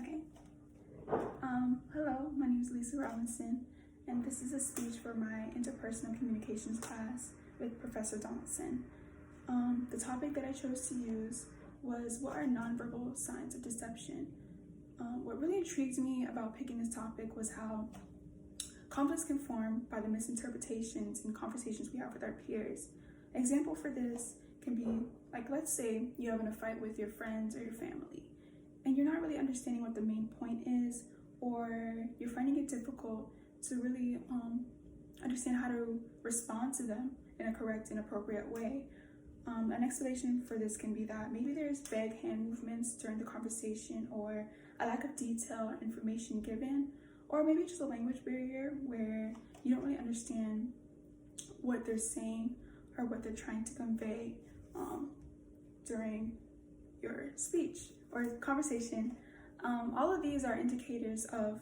Okay. Hello, my name is Lisa Robinson, and this is a speech for my interpersonal communications class with Professor Donaldson. The topic that I chose to use was what are nonverbal signs of deception. What really intrigued me about picking this topic was how conflicts can form by the misinterpretations and conversations we have with our peers. An example for this can be like, let's say you're having a fight with your friends or your family, and you're not really understanding what the main point is, or you're finding it difficult to really understand how to respond to them in a correct and appropriate way. An explanation for this can be that maybe there's vague hand movements during the conversation, or a lack of detail or information given, or maybe just a language barrier where you don't really understand what they're saying or what they're trying to convey during your speech or conversation. All of these are indicators of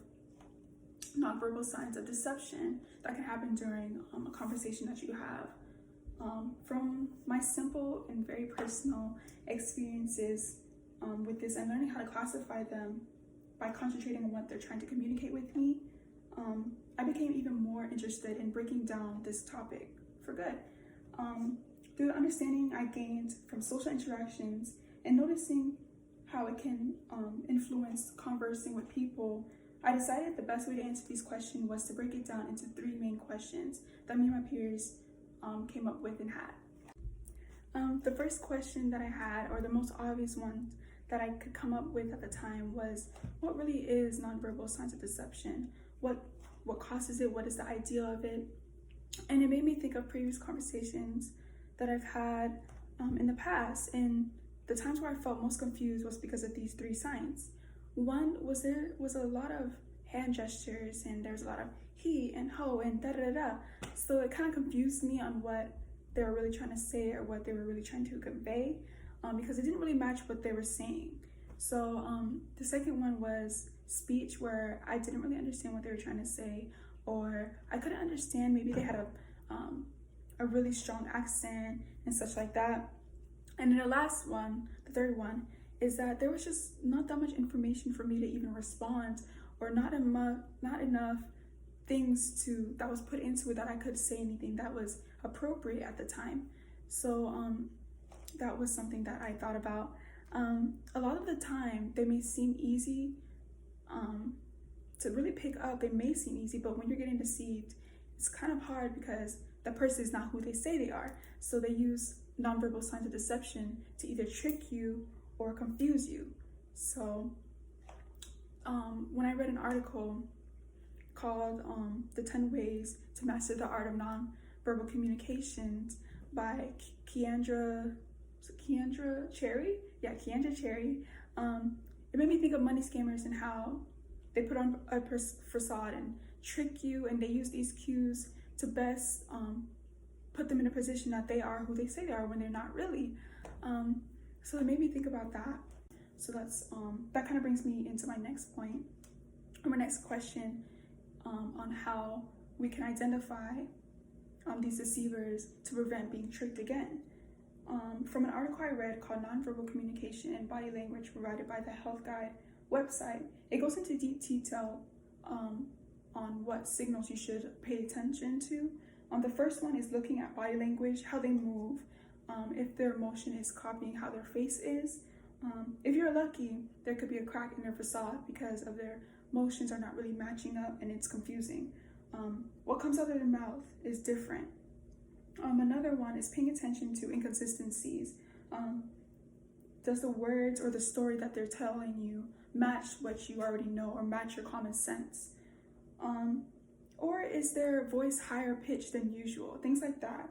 nonverbal signs of deception that can happen during a conversation that you have. From my simple and very personal experiences with this, and learning how to classify them by concentrating on what they're trying to communicate with me, I became even more interested in breaking down this topic for good. Through the understanding I gained from social interactions and noticing how it can influence conversing with people, I decided the best way to answer these questions was to break it down into three main questions that me and my peers came up with and had. The first question that I had, or the most obvious one that I could come up with at the time, was what really is nonverbal signs of deception? What causes it? What is the ideal of it? And it made me think of previous conversations that I've had in the past, and the times where I felt most confused was because of these three signs. One was there was a lot of hand gestures, and there was a lot of he and ho and da da da. So it kind of confused me on what they were really trying to say or what they were really trying to convey, because it didn't really match what they were saying. So the second one was speech, where I didn't really understand what they were trying to say, or I couldn't understand, maybe they had a really strong accent and such like that. And then the last one, the third one, is that there was just not that much information for me to even respond, or not enough things that was put into it that I could say anything that was appropriate at the time. So that was something that I thought about. A lot of the time, they may seem easy to really pick up. They may seem easy, but when you're getting deceived, it's kind of hard because the person is not who they say they are. So they use nonverbal signs of deception to either trick you or confuse you. So when I read an article called The 10 Ways to Master the Art of Nonverbal Communications by Keandra Cherry? Yeah, Keandra Cherry. It made me think of money scammers and how they put on a facade and trick you, and they use these cues to best put them in a position that they are who they say they are when they're not really. So it made me think about that. So that kind of brings me into my next point, or my next question, on how we can identify these deceivers to prevent being tricked again. From an article I read called Nonverbal Communication and Body Language, provided by the Health Guide website, it goes into deep detail on what signals you should pay attention to. The first one is looking at body language, how they move, if their motion is copying how their face is. If you're lucky, there could be a crack in their facade because of their motions are not really matching up, and it's confusing. What comes out of their mouth is different. Another one is paying attention to inconsistencies. Does the words or the story that they're telling you match what you already know, or match your common sense? Or is their voice higher pitched than usual? Things like that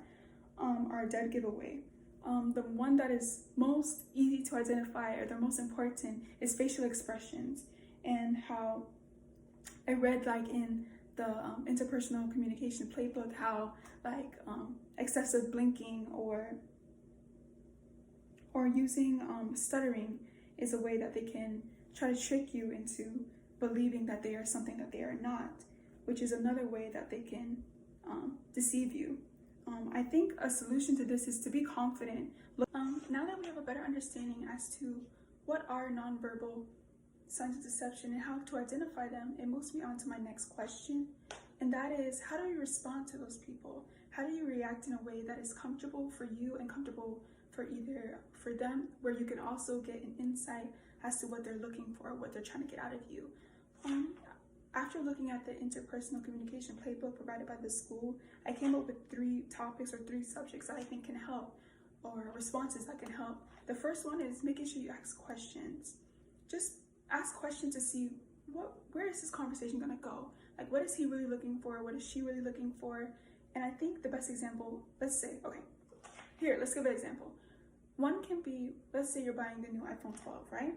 are a dead giveaway. The one that is most easy to identify, or the most important, is facial expressions, and how I read in the interpersonal communication playbook how excessive blinking or using stuttering is a way that they can try to trick you into believing that they are something that they are not, which is another way that they can deceive you. I think a solution to this is to be confident. Now that we have a better understanding as to what are nonverbal signs of deception and how to identify them, it moves me on to my next question. And that is, how do you respond to those people? How do you react in a way that is comfortable for you and comfortable for them, where you can also get an insight as to what they're looking for, what they're trying to get out of you? After looking at the interpersonal communication playbook provided by the school, I came up with 3 topics or 3 subjects that I think can help, or responses that can help. The first one is making sure you ask questions. Just ask questions to see where is this conversation gonna go? Like, what is he really looking for? What is she really looking for? And I think the best example, let's give an example. One can be, let's say you're buying the new iPhone 12, right?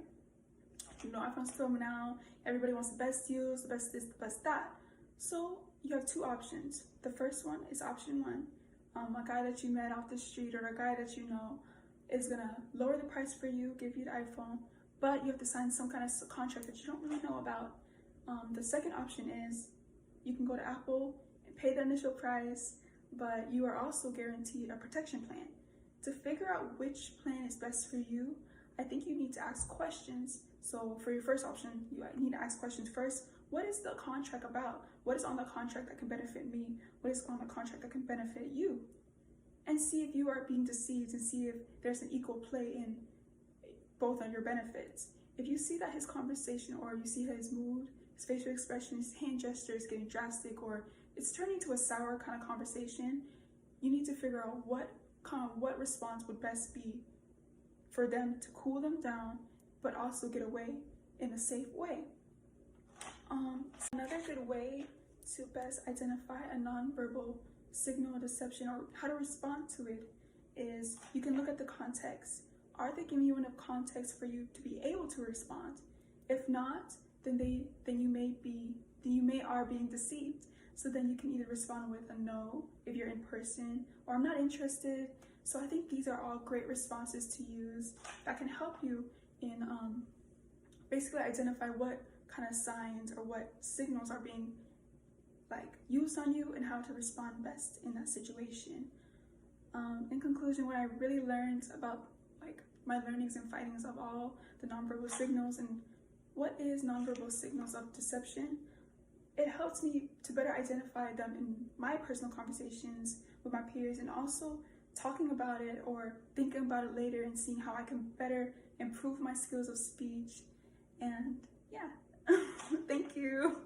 You know, iPhone's 12 now, everybody wants the best deals, the best this, the best that. So you have 2 options. The first one is option 1. A guy that you met off the street or a guy that you know is gonna lower the price for you, give you the iPhone, but you have to sign some kind of contract that you don't really know about. The second option is you can go to Apple and pay the initial price, but you are also guaranteed a protection plan. To figure out which plan is best for you, I think you need to ask questions. So for your first option, you need to ask questions first. What is the contract about? What is on the contract that can benefit me? What is on the contract that can benefit you? And see if you are being deceived, and see if there's an equal play in both of your benefits. If you see that his conversation, or you see that his mood, his facial expression, his hand gesture is getting drastic, or it's turning to a sour kind of conversation, you need to figure out what response would best be for them to cool them down, but also get away in a safe way. Another good way to best identify a nonverbal signal of deception, or how to respond to it, is you can look at the context. Are they giving you enough context for you to be able to respond? If not, then you may are being deceived. So then you can either respond with a no if you're in person, or I'm not interested. So I think these are all great responses to use that can help you in basically identify what kind of signs or what signals are being used on you, and how to respond best in that situation. In conclusion, what I really learned about my learnings and findings of all the nonverbal signals and what is nonverbal signals of deception, it helps me to better identify them in my personal conversations with my peers, and also talking about it or thinking about it later and seeing how I can better improve my skills of speech. And yeah, thank you.